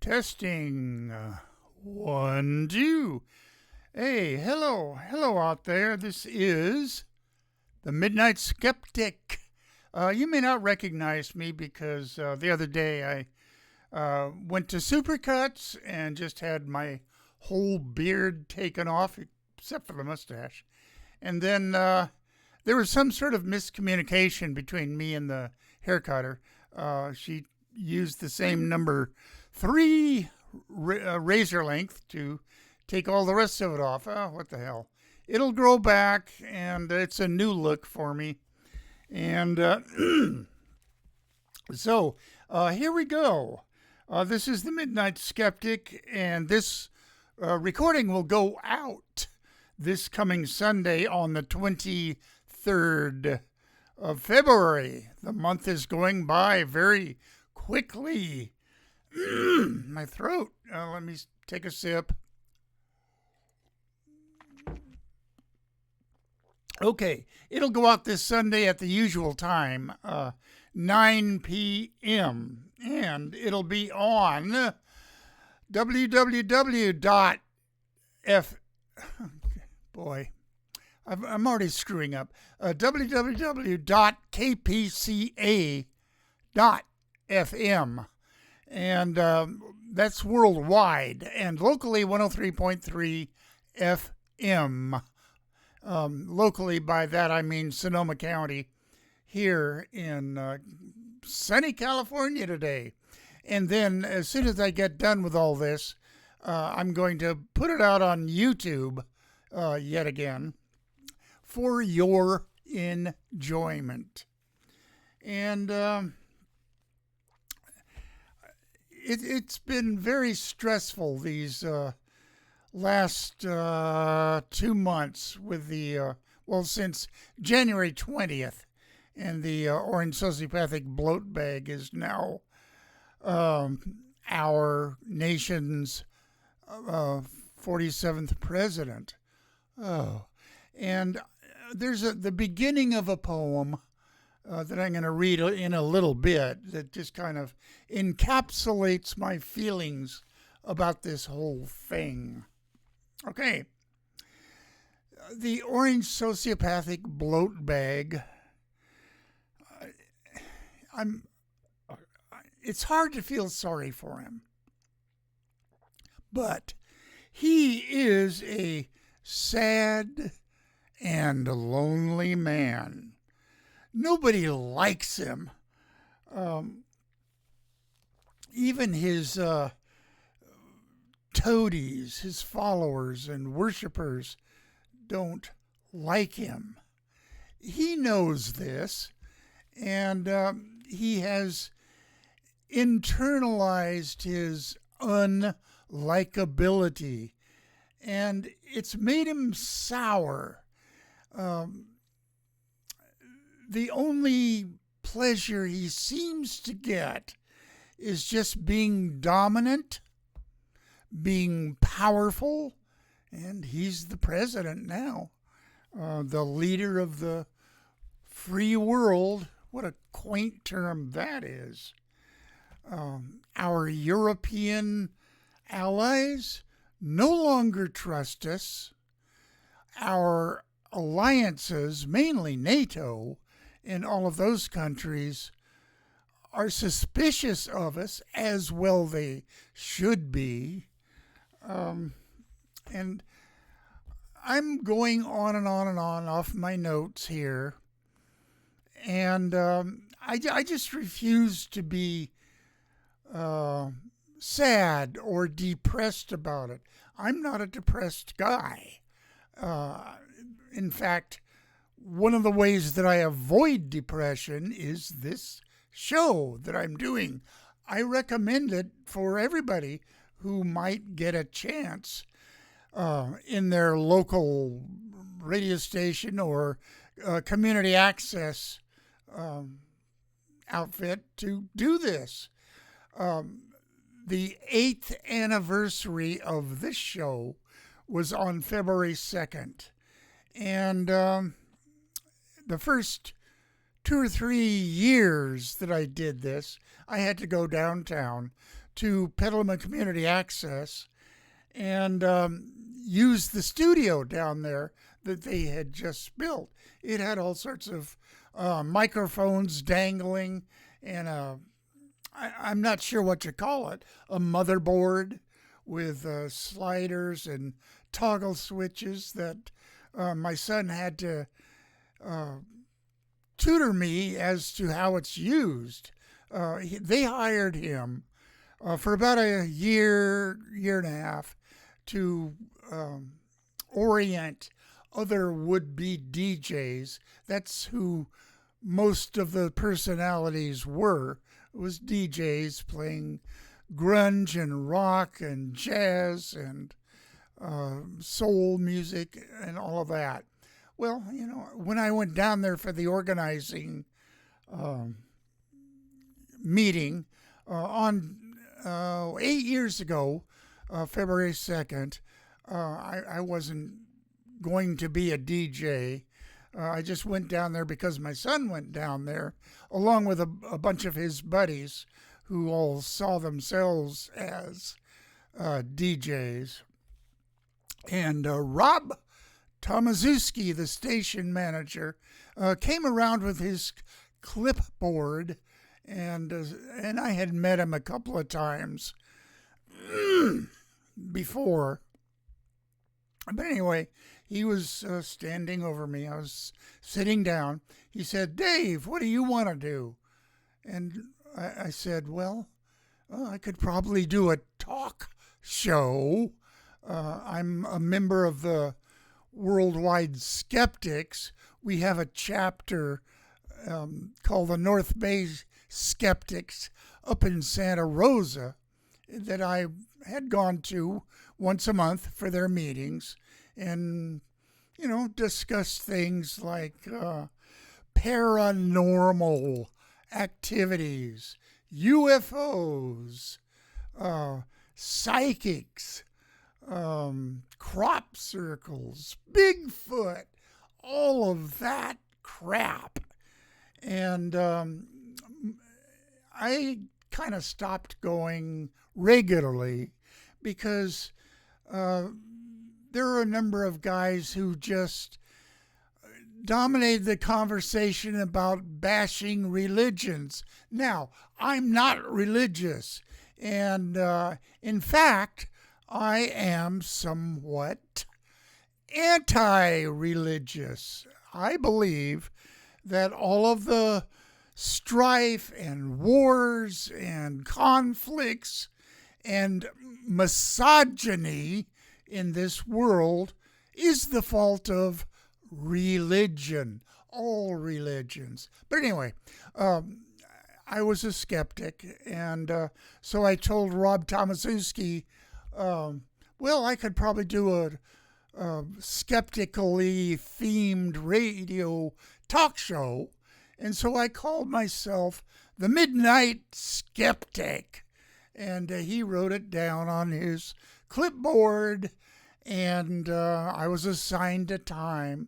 Testing. 1, 2. Hey, hello out there. This is the Midnight Skeptic. You may not recognize me because the other day I went to Supercuts and just had my whole beard taken off, except for the mustache. And then there was some sort of miscommunication between me and the hair cutter. She used the same number 3 razor length to take all the rest of it off. Oh, what the hell. It'll grow back, and it's a new look for me. And so here we go. This is the Midnight Skeptic, and this recording will go out this coming Sunday on the 23rd of February. The month is going by very quickly. My throat. Let me take a sip. Okay, it'll go out this Sunday at the usual time, 9 p.m. And it'll be on Boy, I'm already screwing up. www.kpca.fm. And that's worldwide. And locally, 103.3 FM. Locally, by that I mean Sonoma County, here in sunny California today. And then, as soon as I get done with all this, I'm going to put it out on YouTube yet again for your enjoyment. And it's been very stressful these last 2 months with the, since January 20th. And the orange sociopathic bloat bag is now our nation's 47th president. Oh, and there's the beginning of a poem that I'm going to read in a little bit that just kind of encapsulates my feelings about this whole thing. Okay. The orange sociopathic bloat bag. It's hard to feel sorry for him. But he is a sad and lonely man. Nobody likes him. Even his toadies, his followers and worshipers, don't like him. He knows this, and he has internalized his unlikability, and it's made him sour. The only pleasure he seems to get is just being dominant, being powerful, and he's the president now, the leader of the free world. What a quaint term that is. Our European allies no longer trust us. Our alliances, mainly NATO, and all of those countries are suspicious of us, as well they should be. And I'm going on and on and on off my notes here. And I just refuse to be sad or depressed about it. I'm not a depressed guy. In fact, one of the ways that I avoid depression is this show that I'm doing. I recommend it for everybody who might get a chance in their local radio station or community access outfit to do this. The 8th anniversary of this show was on February 2nd. And the first 2 or 3 years that I did this, I had to go downtown to Petaluma Community Access and used the studio down there that they had just built. It had all sorts of microphones dangling and I'm not sure what you call it, a motherboard with sliders and toggle switches that my son had to tutor me as to how it's used. They hired him for about a year and a half to orient other would-be DJs. That's who most of the personalities were. It was DJs playing grunge and rock and jazz and soul music and all of that. Well, when I went down there for the organizing meeting on 8 years ago, February 2nd, I wasn't going to be a DJ. I just went down there because my son went down there along with a bunch of his buddies who all saw themselves as DJs. And Rob Tomaszewski, the station manager, came around with his clipboard, and I had met him a couple of times before. But anyway, he was standing over me. I was sitting down. He said, "Dave, what do you want to do?" And I said, "Well, I could probably do a talk show. I'm a member of the Worldwide Skeptics. We have a chapter called the North Bay Skeptics up in Santa Rosa that I had gone to once a month for their meetings and, discuss things like paranormal activities, UFOs, psychics, crop circles, Bigfoot, all of that crap." And I kind of stopped going regularly because there are a number of guys who just dominated the conversation about bashing religions. Now, I'm not religious, and in fact, I am somewhat anti-religious. I believe that all of the strife and wars and conflicts and misogyny in this world is the fault of religion, all religions. But anyway, I was a skeptic, and so I told Rob Tomaszewski, well, I could probably do a skeptically themed radio talk show. And so I called myself the Midnight Skeptic. And he wrote it down on his clipboard, and I was assigned a time,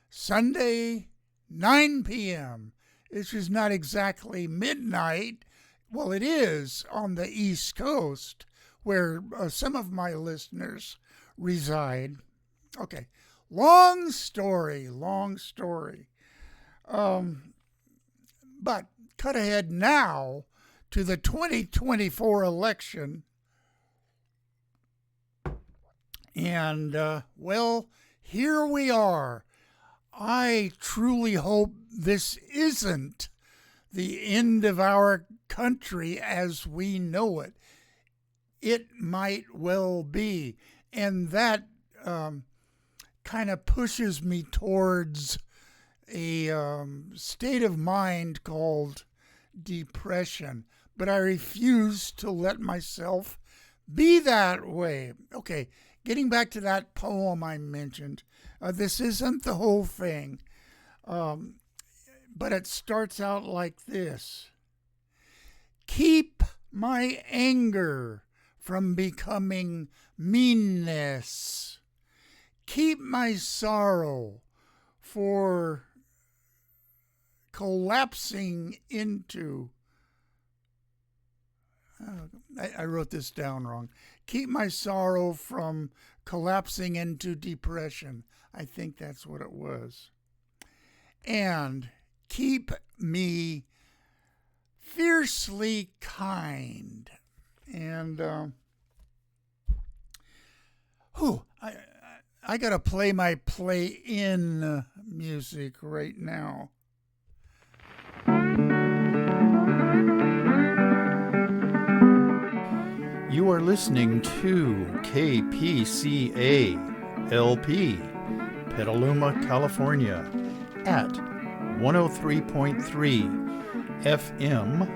Sunday, 9 p.m., which is not exactly midnight. Well, it is on the East Coast, where some of my listeners reside. Okay, long story. But cut ahead now to the 2024 election. And, well, here we are. I truly hope this isn't the end of our country as we know it. It might well be. And that kind of pushes me towards a state of mind called depression. But I refuse to let myself be that way. Okay, getting back to that poem I mentioned, this isn't the whole thing, but it starts out like this. Keep my anger from becoming meanness. Keep my sorrow for collapsing into, I wrote this down wrong. Keep my sorrow from collapsing into depression. I think that's what it was. And keep me fiercely kind. And I gotta play my play-in music right now. You are listening to KPCA LP, Petaluma, California, at 103.3 FM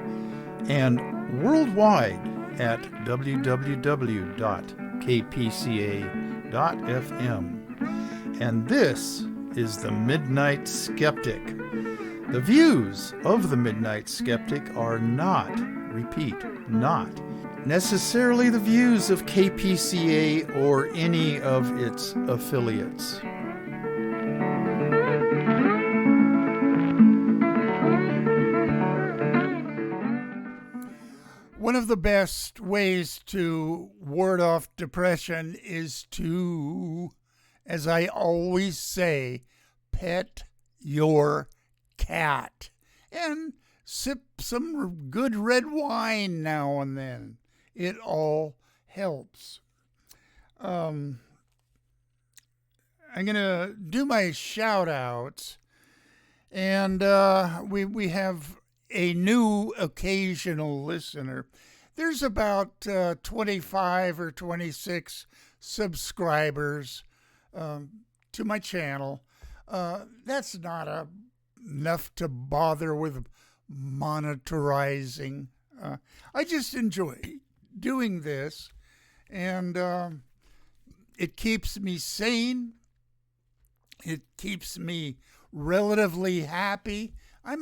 and worldwide at www.kpca.fm. And this is the Midnight Skeptic. The views of the Midnight Skeptic are not necessarily the views of KPCA or any of its affiliates. One of the best ways to ward off depression is to, as I always say, pet your cat and sip some good red wine now and then. It all helps. I'm going to do my shout outs, and we have a new occasional listener. There's about 25 or 26 subscribers to my channel. That's not enough to bother with monetizing. I just enjoy doing this, and it keeps me sane. It keeps me relatively happy. I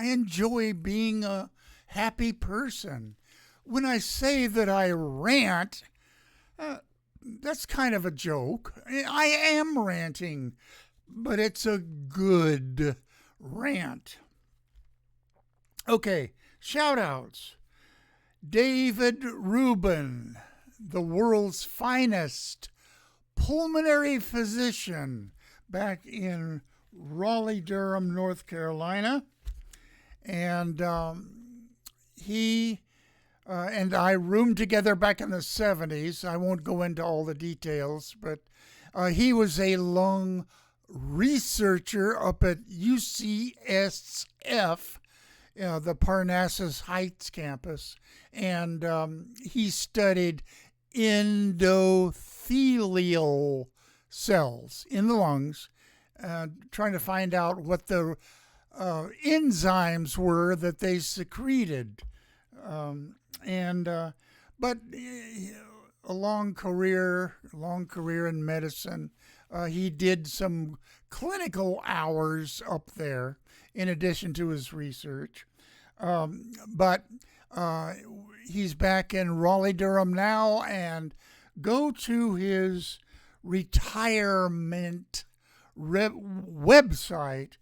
enjoy being a happy person. When I say that I rant, that's kind of a joke. I am ranting, but it's a good rant. Okay, shout outs. David Rubin, the world's finest pulmonary physician back in Raleigh-Durham, North Carolina. And he and I roomed together back in the 70s. I won't go into all the details, but he was a lung researcher up at UCSF, the Parnassus Heights campus, and he studied endothelial cells in the lungs, trying to find out what the enzymes were that they secreted. But a long career in medicine. He did some clinical hours up there in addition to his research. But he's back in Raleigh-Durham now, and go to his retirement website,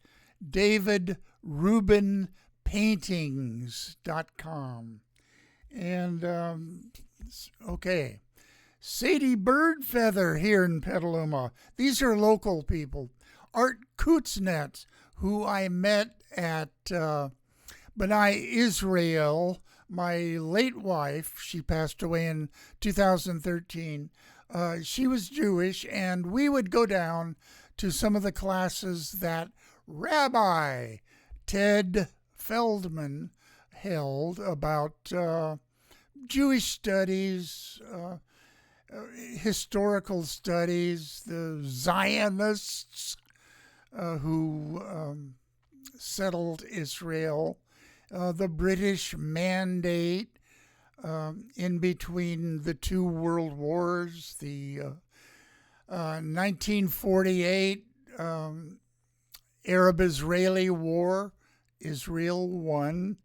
davidrubinpaintings.com. And, okay, Sadie Birdfeather here in Petaluma. These are local people. Art Kutznet, who I met at B'nai Israel, my late wife. She passed away in 2013. She was Jewish, and we would go down to some of the classes that Rabbi Ted Feldman held about Jewish studies, historical studies, the Zionists who settled Israel, the British Mandate in between the two world wars, the 1948 Arab-Israeli War. Israel won,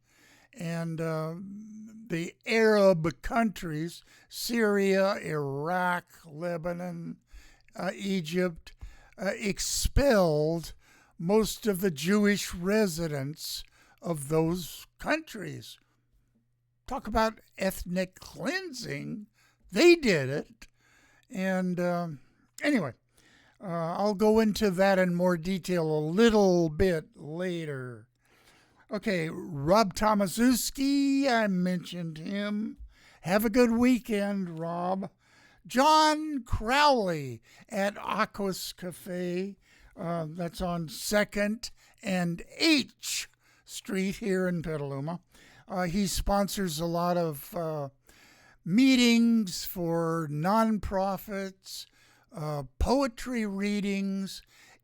and the Arab countries, Syria, Iraq, Lebanon, Egypt, expelled most of the Jewish residents of those countries. talk about ethnic cleansing. They did it. And anyway, I'll go into that in more detail a little bit later. Okay, Rob Tomaszewski, I mentioned him. Have a good weekend, Rob. John Crowley at Aquas Cafe. That's on 2nd and H Street here in Petaluma. He sponsors a lot of meetings for nonprofits, poetry readings,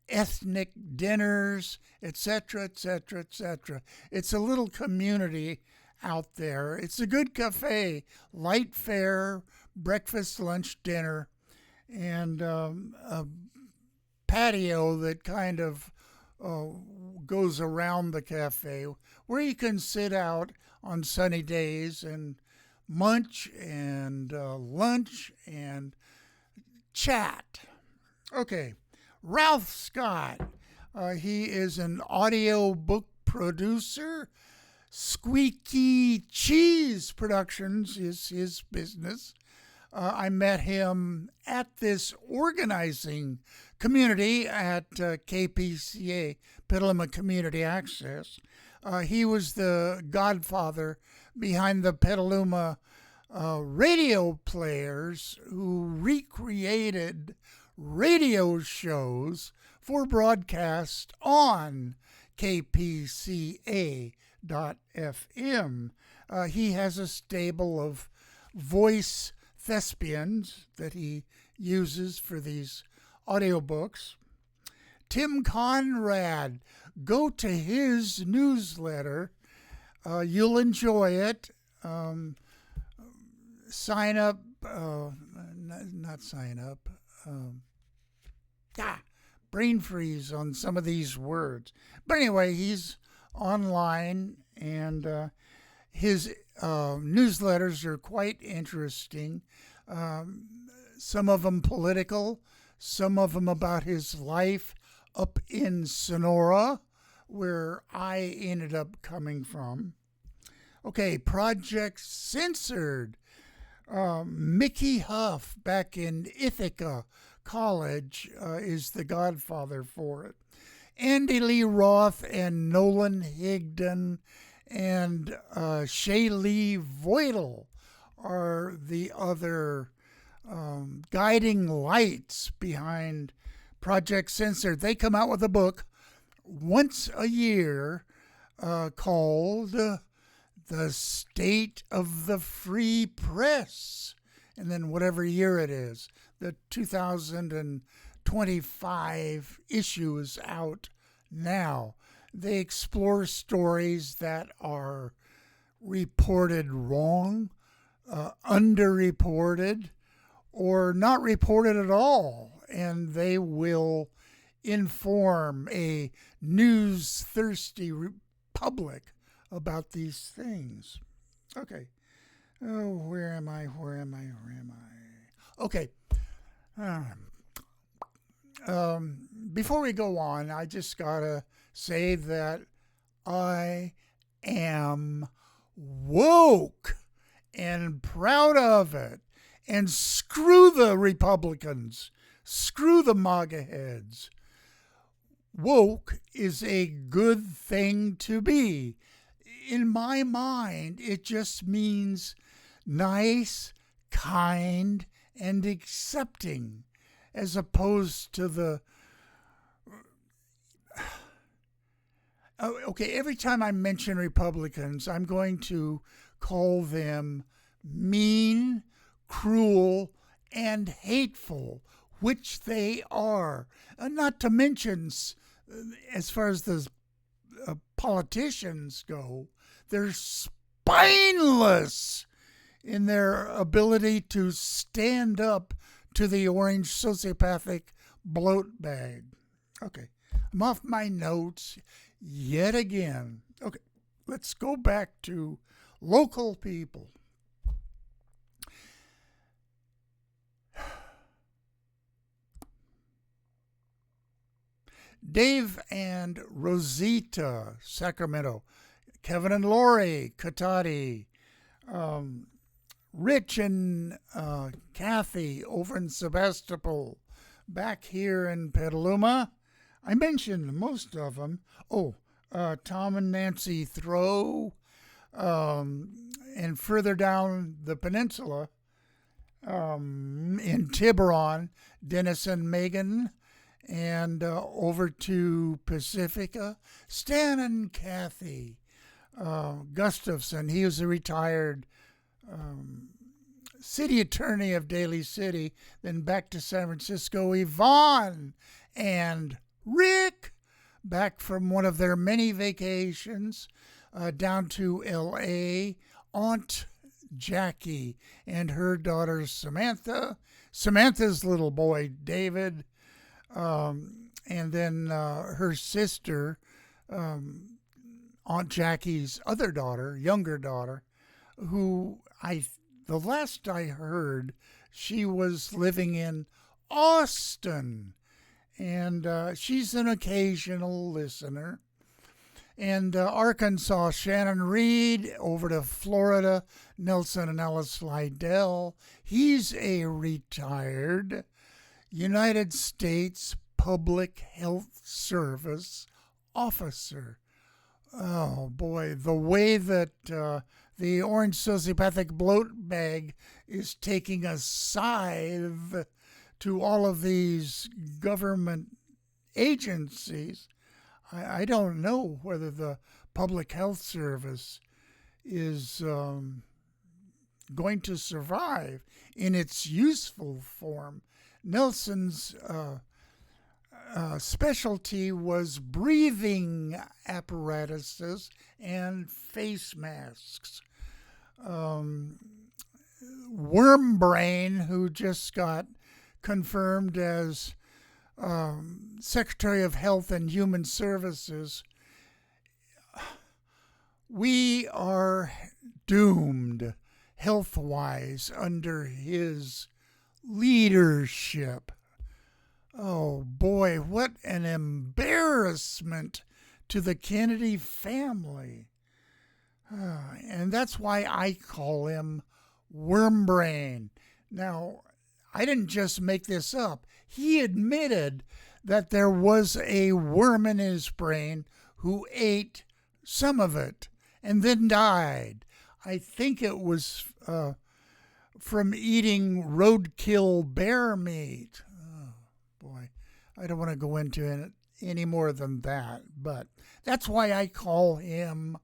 ethnic dinners, etc., etc., etc. It's a little community out there. It's a good cafe, light fare, breakfast, lunch, dinner, and a patio that kind of goes around the cafe where you can sit out on sunny days and munch and lunch and chat. Okay, Ralph Scott. He is an audio book producer. Squeaky Cheese Productions is his business. I met him at this organizing community at KPCA, Petaluma Community Access. He was the godfather behind the Petaluma radio players who recreated radio shows for broadcast on KPCA.FM. He has a stable of voice thespians that he uses for these audiobooks. Tim Conrad, go to his newsletter. You'll enjoy it. Sign up, not sign up. Brain freeze on some of these words. But anyway, he's online, and his newsletters are quite interesting. Some of them political, some of them about his life up in Sonora, where I ended up coming from. Okay, Project Censored. Mickey Huff back in Ithaca College is the godfather for it. Andy Lee Roth and Nolan Higdon and Shaylee Voidal are the other guiding lights behind Project Censored. They come out with a book once a year called The State of the Free Press. And then whatever year it is, the 2025 issue is out now. They explore stories that are reported wrong, underreported, or not reported at all. And they will inform a news-thirsty public about these things. Okay. Oh, where am I? Okay. Before we go on, I just gotta say that I am woke and proud of it. And screw the Republicans. Screw the MAGA heads. Woke is a good thing to be. In my mind, it just means nice, kind, and accepting, as opposed to the... Okay, every time I mention Republicans, I'm going to call them mean, cruel, and hateful, which they are. Not to mention, as far as the politicians go, they're spineless in their ability to stand up to the orange sociopathic bloat bag. Okay, I'm off my notes yet again. Okay, let's go back to local people. Dave and Rosita, Sacramento. Kevin and Lori, Katati. Um, Rich and Kathy over in Sebastopol, back here in Petaluma. I mentioned most of them. Oh, Tom and Nancy Throw, and further down the peninsula, in Tiburon, Dennis and Megan, and over to Pacifica, Stan and Kathy Gustafson. He was a retired city attorney of Daly City, then back to San Francisco. Yvonne and Rick, back from one of their many vacations down to L.A. Aunt Jackie and her daughter Samantha, Samantha's little boy David, and then her sister, Aunt Jackie's other daughter, younger daughter, who the last I heard, she was living in Austin, and she's an occasional listener. And Arkansas, Shannon Reed. Over to Florida, Nelson and Alice Lydell. He's a retired United States Public Health Service officer. Oh boy, the way that the orange sociopathic bloat bag is taking a scythe to all of these government agencies. I don't know whether the public health service is going to survive in its useful form. Nelson's specialty was breathing apparatuses and face masks. Wormbrain, who just got confirmed as Secretary of Health and Human Services, we are doomed health-wise under his leadership. Oh boy, what an embarrassment to the Kennedy family. And that's why I call him Wormbrain. Now, I didn't just make this up. He admitted that there was a worm in his brain who ate some of it and then died. I think it was from eating roadkill bear meat. Oh, boy, I don't want to go into it any more than that, but that's why I call him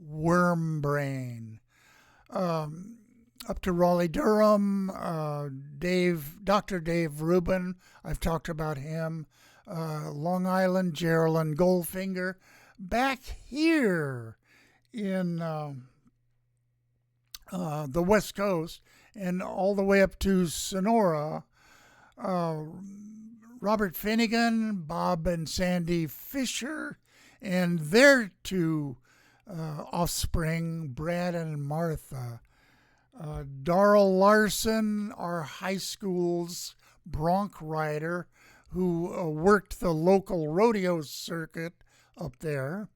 Wormbrain. Up to Raleigh-Durham, Dr. Dave Rubin, I've talked about him. Long Island, Geraldine Goldfinger. Back here in the West Coast and all the way up to Sonora, Robert Finnegan, Bob and Sandy Fisher, and their two offspring, Brad and Martha. Darrell Larson, our high school's bronc rider, who worked the local rodeo circuit up there.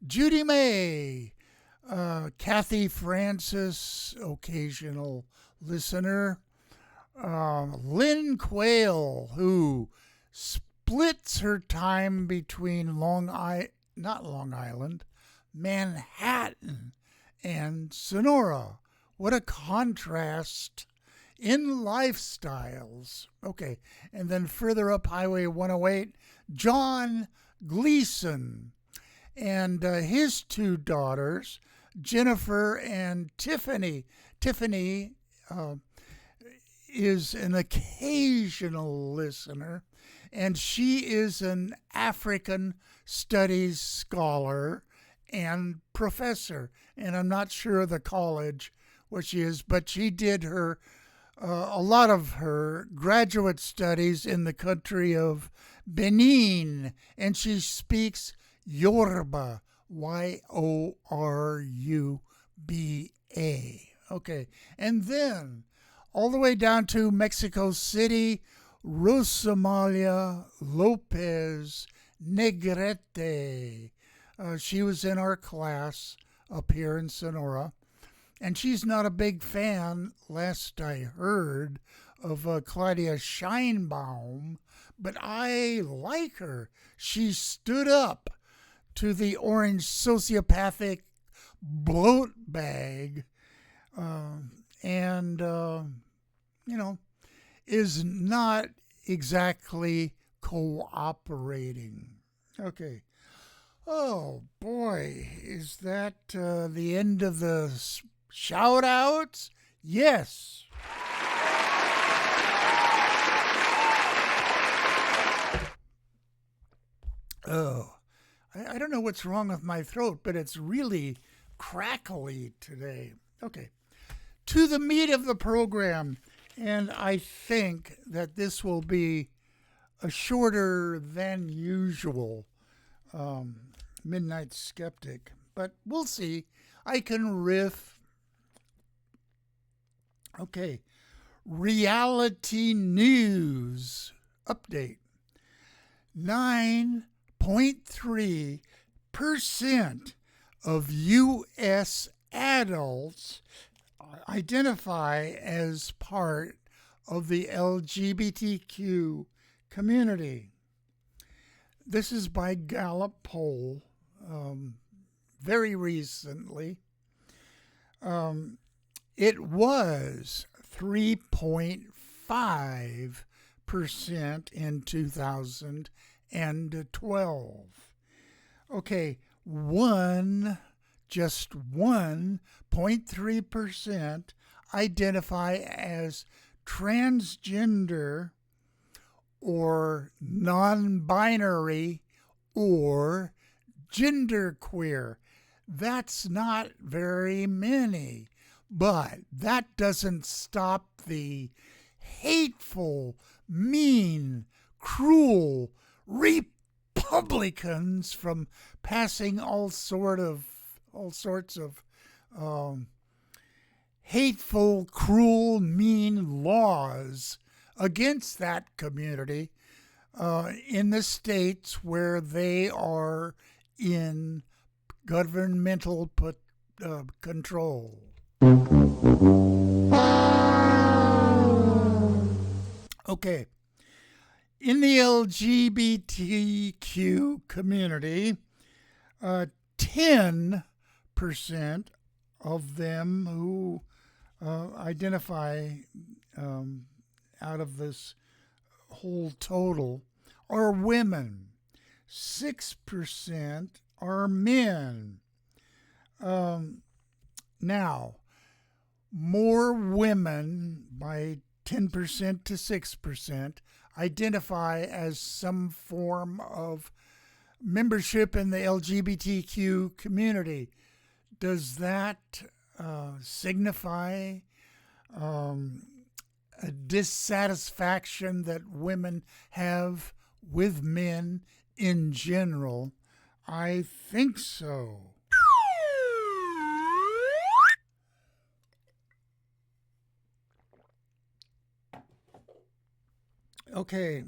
Judy May, Kathy Francis, occasional listener. Lynn Quayle, who splits her time between Manhattan and Sonora. What a contrast in lifestyles. Okay, and then further up Highway 108, John Gleason and his two daughters, Jennifer and Tiffany. Tiffany is an occasional listener, and she is an African studies scholar and professor. And I'm not sure of the college where she is, but she did her a lot of her graduate studies in the country of Benin, and she speaks Yoruba, Yoruba. Okay, and then all the way down to Mexico City, Rosamalia Lopez Negrete. She was in our class up here in Sonora. And she's not a big fan, last I heard, of Claudia Scheinbaum, but I like her. She stood up to the orange sociopathic bloat bag and, is not exactly cooperating. Okay. Oh boy, is that the end of the shout outs? Yes. Oh, I don't know what's wrong with my throat, but it's really crackly today. Okay. To the meat of the program. And I think that this will be a shorter than usual Midnight Skeptic. But we'll see. I can riff. Okay. Reality news update. 9.3% of U.S. adults identify as part of the LGBTQ community. This is by Gallup poll very recently. It was 3.5% in 2012. Okay, just 1.3% identify as transgender or non-binary or genderqueer. That's not very many, but that doesn't stop the hateful, mean, cruel Republicans from passing all sorts of hateful, cruel, mean laws against that community in the states where they are in governmental control. Okay. In the LGBTQ community, 10% of them who identify out of this whole total are women. 6% are men. Now, more women by 10% to 6% identify as some form of membership in the LGBTQ community. Does that signify a dissatisfaction that women have with men in general? I think so. Okay,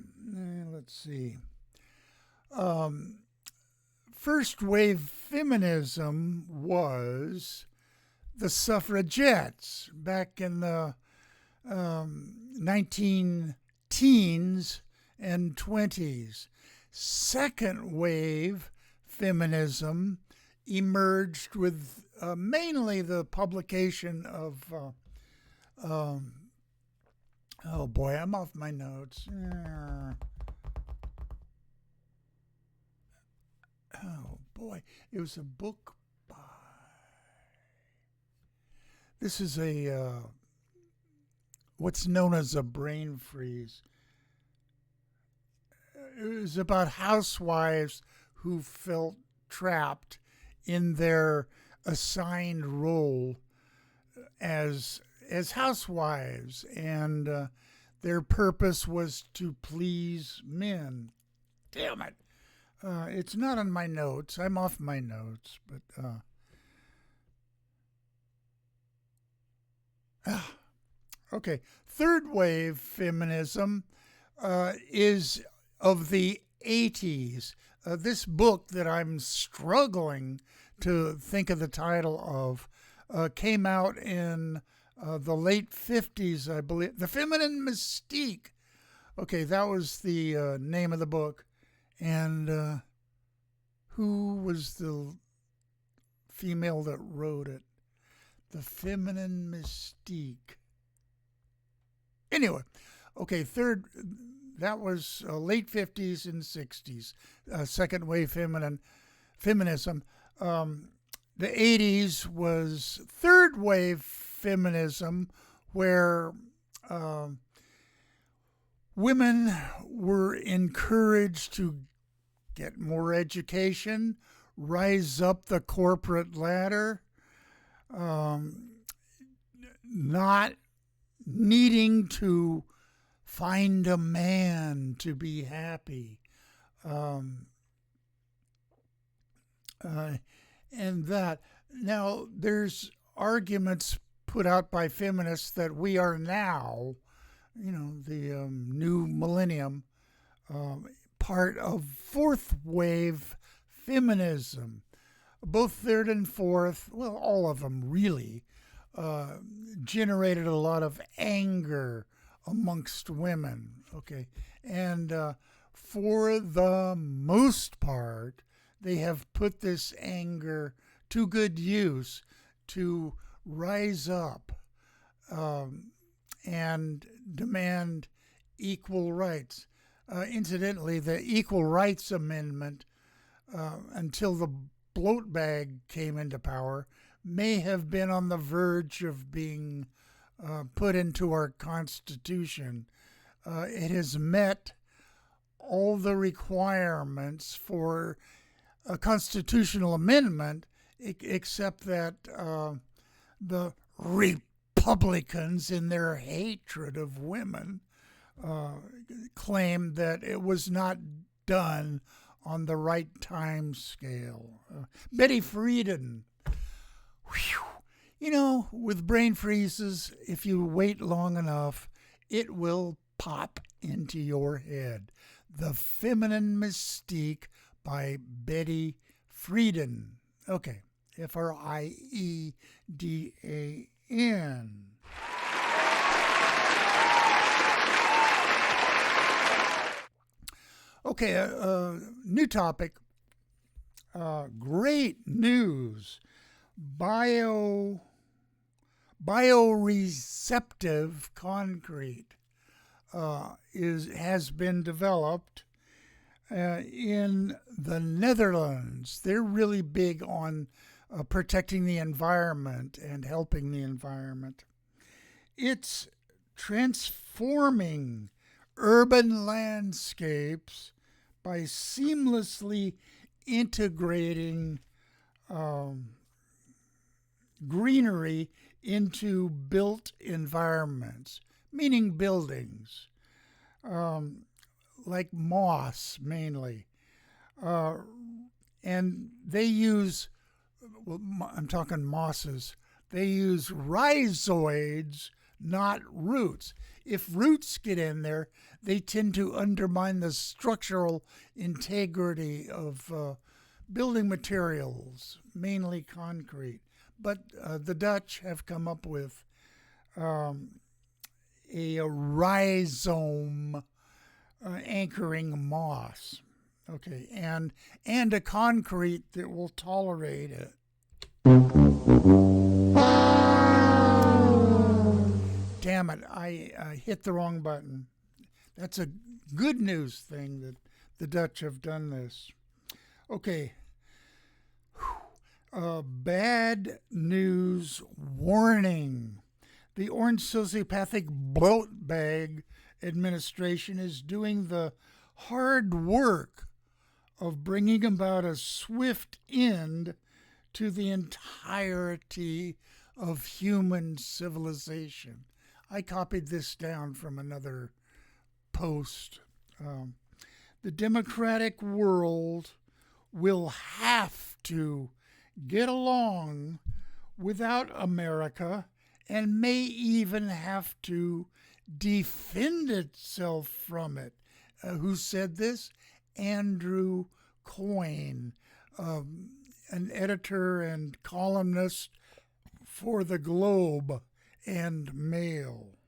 let's see. First wave feminism was the suffragettes back in the 19 teens and 20s. Second wave feminism emerged with mainly the publication of oh boy, I'm off my notes. Oh boy, it was a book by. This is a what's known as a brain freeze. It was about housewives who felt trapped in their assigned role as housewives, and their purpose was to please men. Damn it. It's not on my notes. I'm off my notes, but okay. Third wave feminism is of the 80s. This book that I'm struggling to think of the title of came out in the late 50s, I believe. The Feminine Mystique. Okay, that was the name of the book. And who was the female that wrote it? The Feminine Mystique. Anyway, okay, that was late 50s and 60s, second wave feminism. The 80s was third wave feminism, where women were encouraged to get more education, rise up the corporate ladder, not needing to find a man to be happy. And that. Now, there's arguments put out by feminists that we are now, the new millennium, part of fourth wave feminism. Both third and fourth, well, all of them really, generated a lot of anger amongst women. Okay. And for the most part, they have put this anger to good use to rise up and demand equal rights. Incidentally, the Equal Rights Amendment, until the bloat bag came into power, may have been on the verge of being put into our Constitution. It has met all the requirements for a constitutional amendment, except that the Republicans, in their hatred of women, claimed that it was not done on the right time scale. Betty Friedan, with brain freezes, if you wait long enough, it will pop into your head. The Feminine Mystique by Betty Friedan. Okay, Friedan. Okay, new topic. Great news. Bioreceptive concrete has been developed in the Netherlands. They're really big on protecting the environment and helping the environment. It's transforming urban landscapes by seamlessly integrating greenery into built environments, meaning buildings, like moss mainly. And they use, I'm talking mosses, they use rhizoids, not roots. If roots get in there, they tend to undermine the structural integrity of building materials, mainly concrete. But the Dutch have come up with a rhizome anchoring moss, okay, and a concrete that will tolerate it. Damn it, I hit the wrong button. That's a good news thing that the Dutch have done this. Okay. Bad news warning. The Orange Sociopathic Bloat Bag administration is doing the hard work of bringing about a swift end to the entirety of human civilization. I copied this down from another post. The democratic world will have to get along without America and may even have to defend itself from it. Who said this? Andrew Coyne, an editor and columnist for the globe and mail.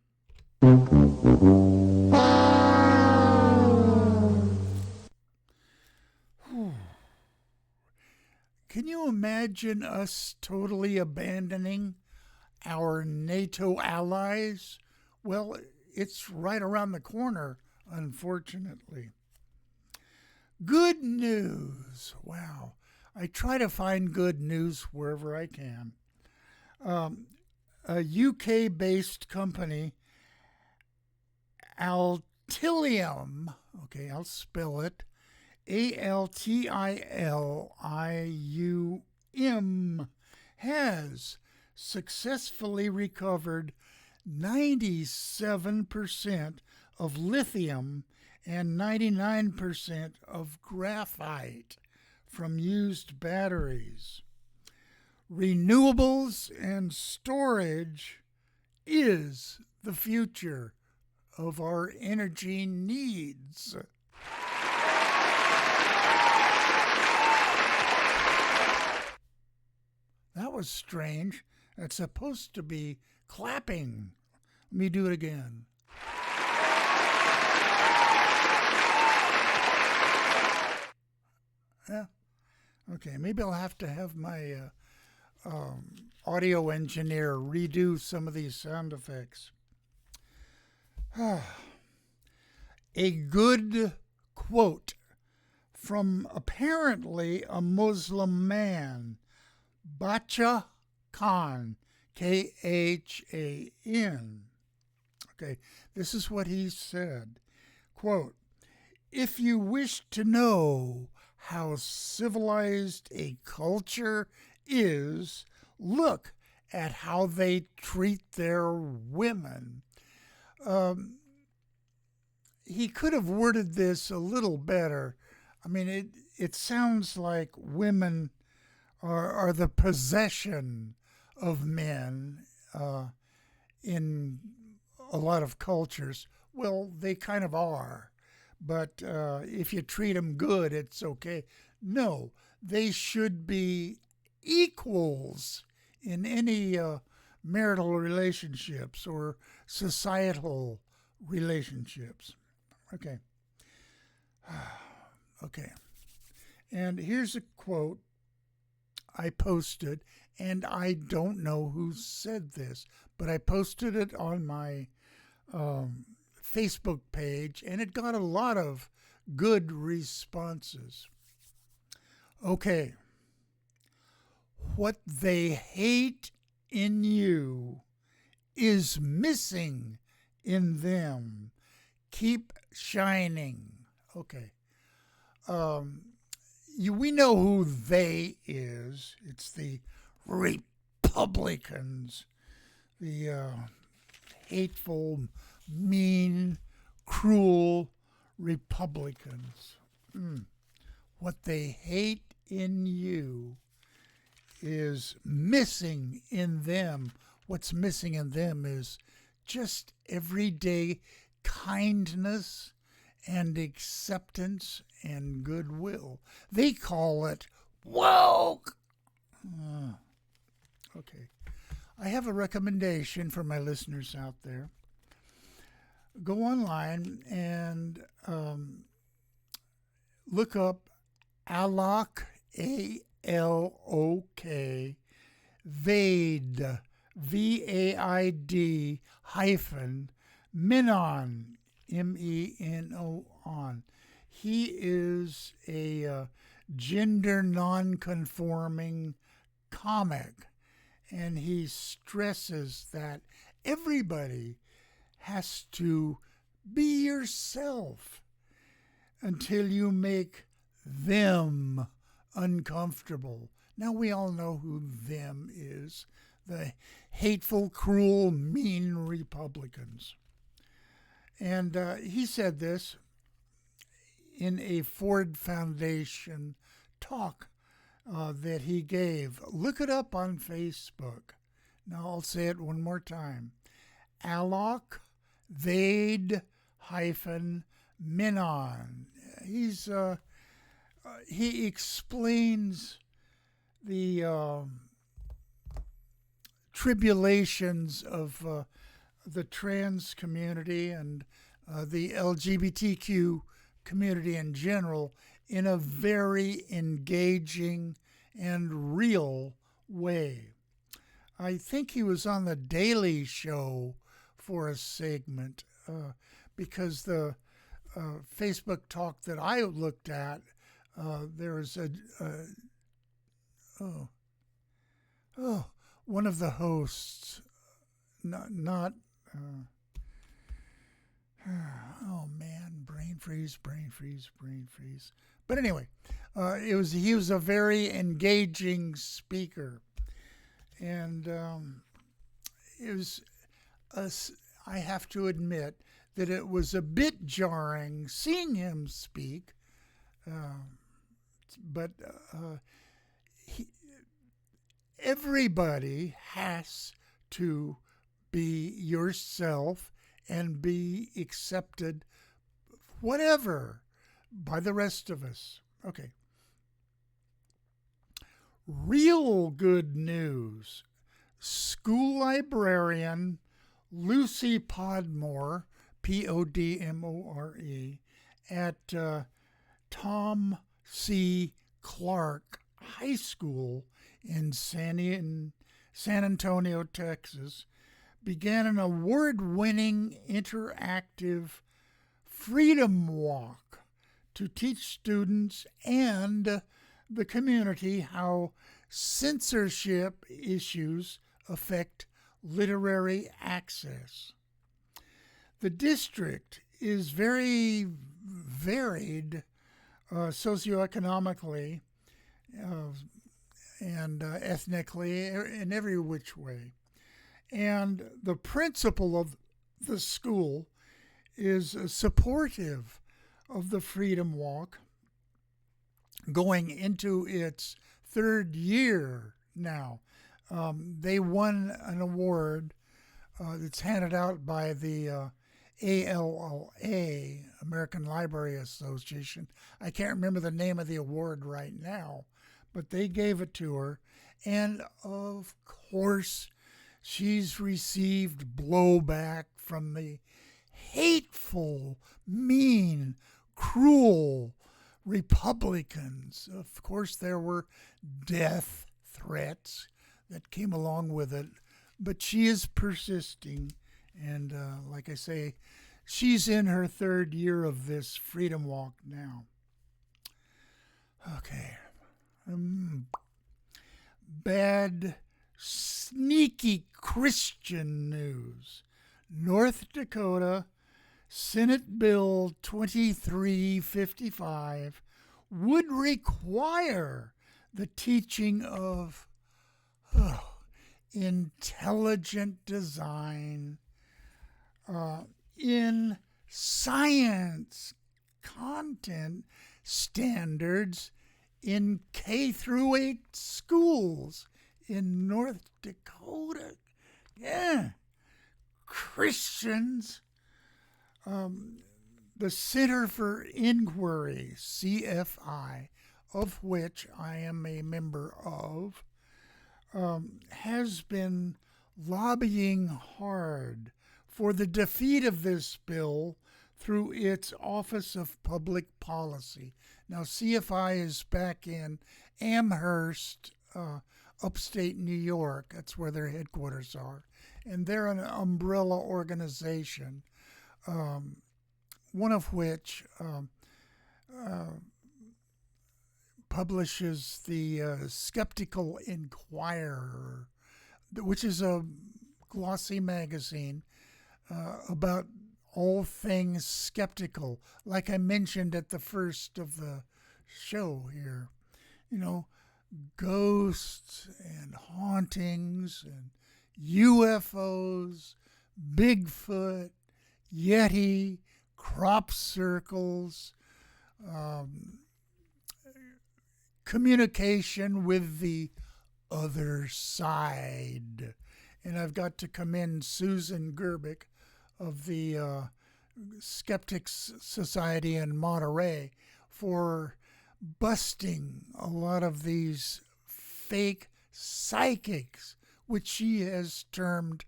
Can you imagine us totally abandoning our NATO allies? Well, it's right around the corner, unfortunately. Good news. Wow. I try to find good news wherever I can. A UK based company, Altilium, okay, I'll spell it Altilium, has successfully recovered 97% of lithium and 99% of graphite from used batteries. Renewables and storage is the future of our energy needs. That was strange. It's supposed to be clapping. Let me do it again. Yeah. Okay, maybe I'll have to have my audio engineer redo some of these sound effects. A good quote from apparently a Muslim man, Bacha Khan, Khan. Okay, this is what he said. Quote, "If you wish to know how civilized a culture is, look at how they treat their women." He could have worded this a little better. I mean, it sounds like women are the possession of men in a lot of cultures. Well, they kind of are. But if you treat them good, it's okay. No, they should be equals in any marital relationships or societal relationships. Okay. Okay. And here's a quote I posted, and I don't know who said this, but I posted it on my Facebook page, and it got a lot of good responses. Okay. What they hate in you is missing in them. Keep shining. Okay. We know who they is. It's the Republicans, the hateful, mean, cruel Republicans. What they hate in you is missing in them. What's missing in them is just everyday kindness and acceptance and goodwill. They call it woke. Okay. I have a recommendation for my listeners out there. Go online and look up Alok, A-L-O-K, Vaid, V-A-I-D hyphen Menon, M-E-N-O-N. He is a gender non-conforming comic, and he stresses that everybody has to be yourself until you make them uncomfortable. Now we all know who them is. The hateful, cruel, mean Republicans. And he said this in a Ford Foundation talk that he gave. Look it up on Facebook. Now I'll say it one more time. Alok Vaid hyphen Menon. He explains the tribulations of the trans community and the LGBTQ community in general in a very engaging and real way. I think he was on the Daily Show for a segment because the Facebook talk that I looked at, there was one of the hosts, not oh man, brain freeze. But anyway, he was a very engaging speaker, and it was I have to admit that it was a bit jarring seeing him speak, but everybody has to be yourself and be accepted, whatever, by the rest of us. Okay. Real good news. School librarian Lucy Podmore, Podmore, at Tom C. Clark High School in San Antonio, Texas, began an award-winning interactive freedom walk to teach students and the community how censorship issues affect literary access. The district is very varied socioeconomically and ethnically, in every which way. And the principal of the school is supportive of the Freedom Walk, going into its third year now. They won an award that's handed out by the ALLA, American Library Association. I can't remember the name of the award right now, but they gave it to her. And of course, she's received blowback from the hateful, mean, cruel Republicans. Of course, there were death threats that came along with it, but she is persisting. And like I say, she's in her third year of this Freedom Walk now. Okay. Bad, sneaky Christian news. North Dakota Senate Bill 2355 would require the teaching of intelligent design in science content standards in K through 8 schools in North Dakota. Yeah, Christians. The Center for Inquiry, CFI, of which I am a member of, has been lobbying hard for the defeat of this bill through its Office of Public Policy. Now, CFI is back in Amherst, upstate New York. That's where their headquarters are. And they're an umbrella organization, one of which publishes the Skeptical Inquirer, which is a glossy magazine about all things skeptical, like I mentioned at the first of the show here. You know, ghosts and hauntings and UFOs, Bigfoot, Yeti, crop circles, communication with the other side. And I've got to commend Susan Gerbic of the Skeptics Society in Monterey for busting a lot of these fake psychics which she has termed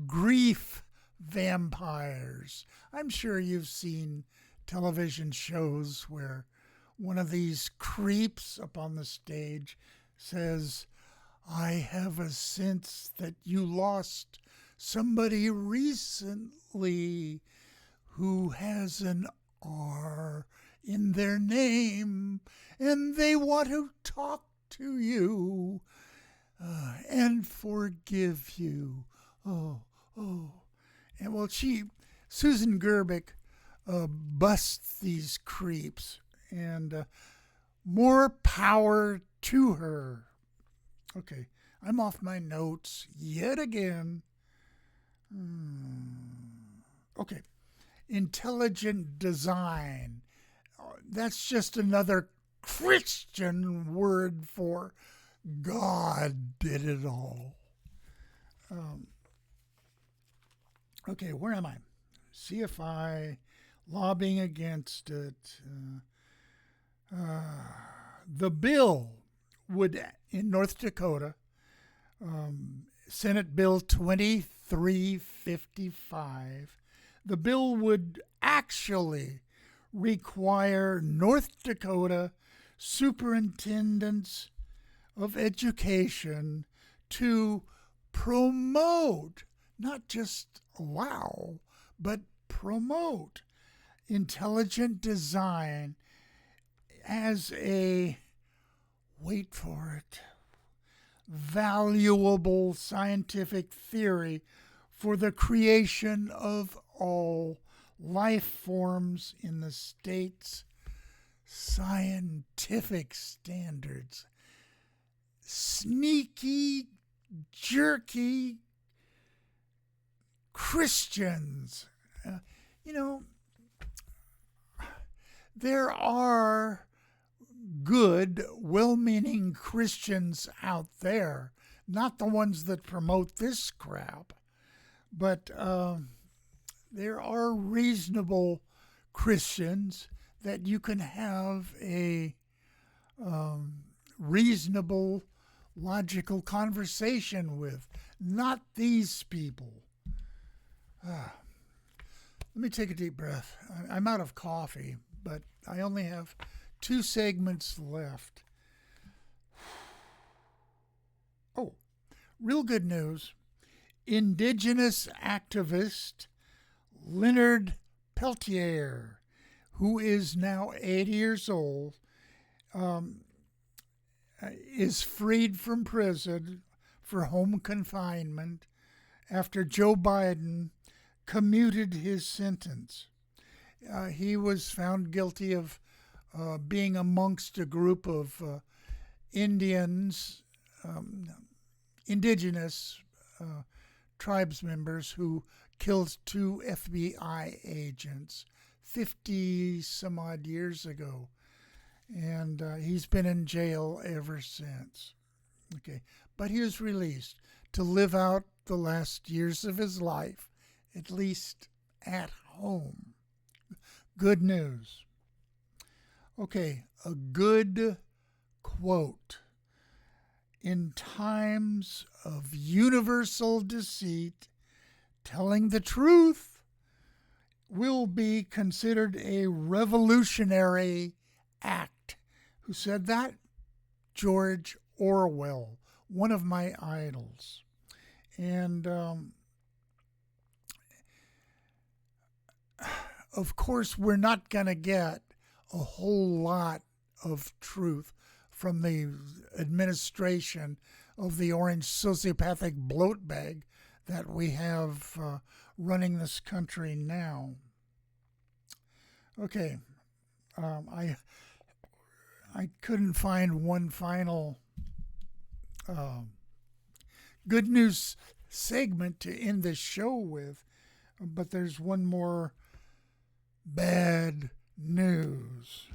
grief vampires. I'm sure you've seen television shows where one of these creeps up on the stage says, I have a sense that you lost somebody recently who has an R in their name, and they want to talk to you and forgive you. Oh, oh. And well, Susan Gerbic, busts these creeps, and more power to her. Okay, I'm off my notes yet again. Okay, intelligent design. That's just another Christian word for God did it all. Okay, where am I? CFI, lobbying against it. The bill would, in North Dakota, Senate Bill 2355, the bill would actually require North Dakota superintendents of education to promote, not just allow, but promote intelligent design as a, wait for it, valuable scientific theory for the creation of all life forms in the state's scientific standards. Sneaky, jerky Christians. There are good, well-meaning Christians out there, not the ones that promote this crap, but there are reasonable Christians that you can have a reasonable, logical conversation with, not these people. Let me take a deep breath. I'm out of coffee, but I only have 2 segments left. Oh, real good news. Indigenous activist Leonard Peltier, who is now 80 years old, is freed from prison for home confinement after Joe Biden commuted his sentence. He was found guilty of being amongst a group of indigenous tribes members who killed 2 FBI agents 50 some odd years ago. And he's been in jail ever since. Okay, but he was released to live out the last years of his life, at least at home. Good news. Okay, a good quote. In times of universal deceit, telling the truth will be considered a revolutionary act. Who said that? George Orwell, one of my idols. And of course, we're not going to get a whole lot of truth from the administration of the orange sociopathic bloat bag that we have running this country now. Okay, I couldn't find one final good news segment to end this show with, but there's one more bad news.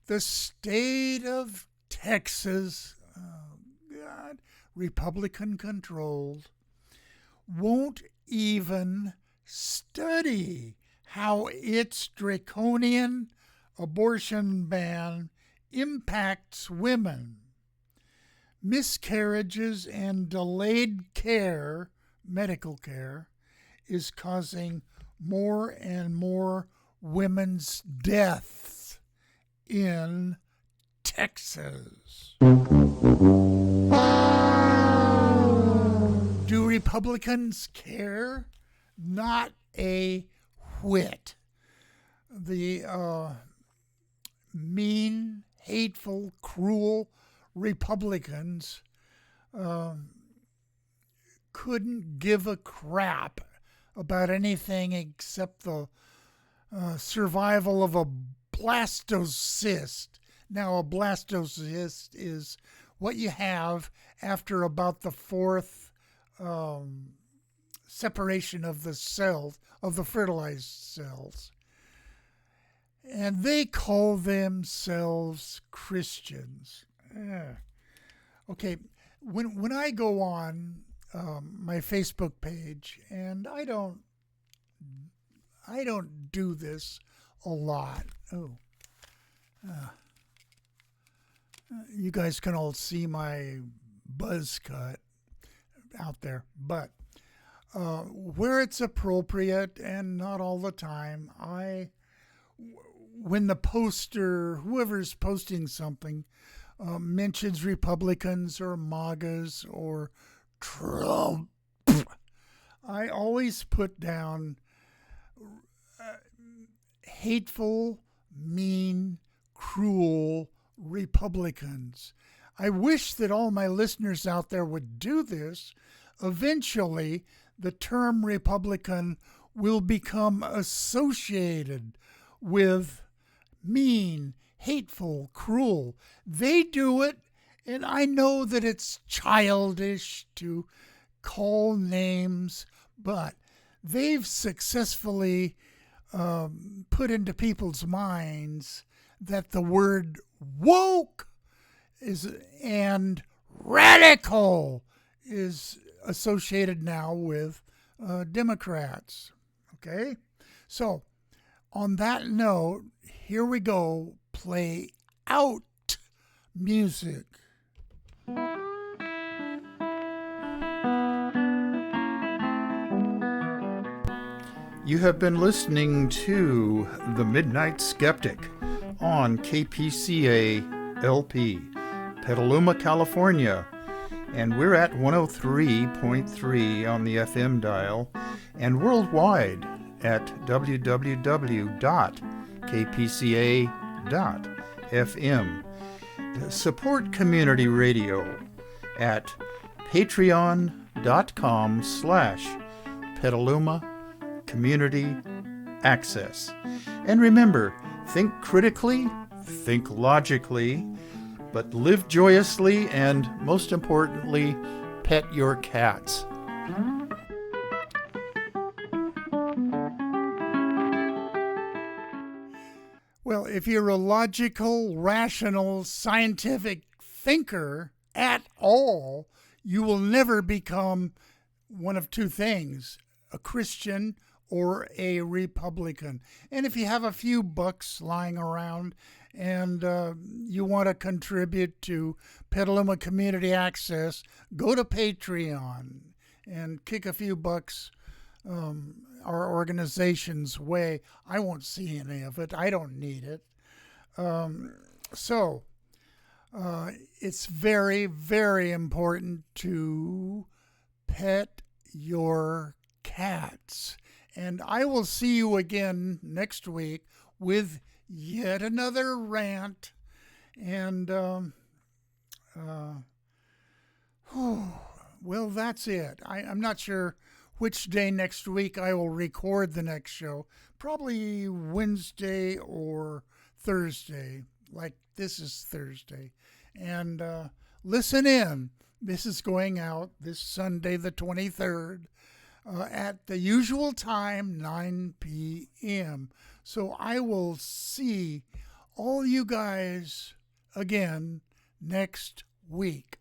The state of Texas, Republican controlled, won't even study how its draconian abortion ban impacts women. Miscarriages and delayed care, medical care, is causing more and more women's deaths in Texas. Do Republicans care? Not a whit. The mean, hateful, cruel Republicans couldn't give a crap about anything except the survival of a blastocyst. Now, a blastocyst is what you have after about the fourth separation of the cells, of the fertilized cells. And they call themselves Christians. Okay, when I go on my Facebook page, and I don't do this a lot. You guys can all see my buzz cut out there, but where it's appropriate and not all the time, when the poster, whoever's posting something, mentions Republicans or MAGAs or Trump, I always put down hateful, mean, cruel Republicans. I wish that all my listeners out there would do this. Eventually, the term Republican will become associated with mean, hateful, cruel. They do it, and I know that it's childish to call names, but they've successfully put into people's minds that the word woke and radical is associated now with Democrats. Okay? So, on that note, here we go. Play out music. You have been listening to The Midnight Skeptic on KPCA LP, Petaluma, California. And we're at 103.3 on the FM dial and worldwide at www.kpca.fm. Support community radio at patreon.com/Petaluma Community Access. And remember, think critically, think logically, but live joyously, and most importantly, pet your cats. Well, if you're a logical, rational, scientific thinker at all, you will never become one of two things: a Christian or a Republican. And if you have a few bucks lying around and you want to contribute to Petaluma Community Access, go to Patreon and kick a few bucks our organization's way. I won't see any of it. I don't need it. So it's very, very important to pet your cats. And I will see you again next week with yet another rant. And, well, that's it. I'm not sure which day next week I will record the next show. Probably Wednesday or Thursday. Like this is Thursday. And listen in. This is going out this Sunday, the 23rd. At the usual time, 9 p.m. So I will see all you guys again next week.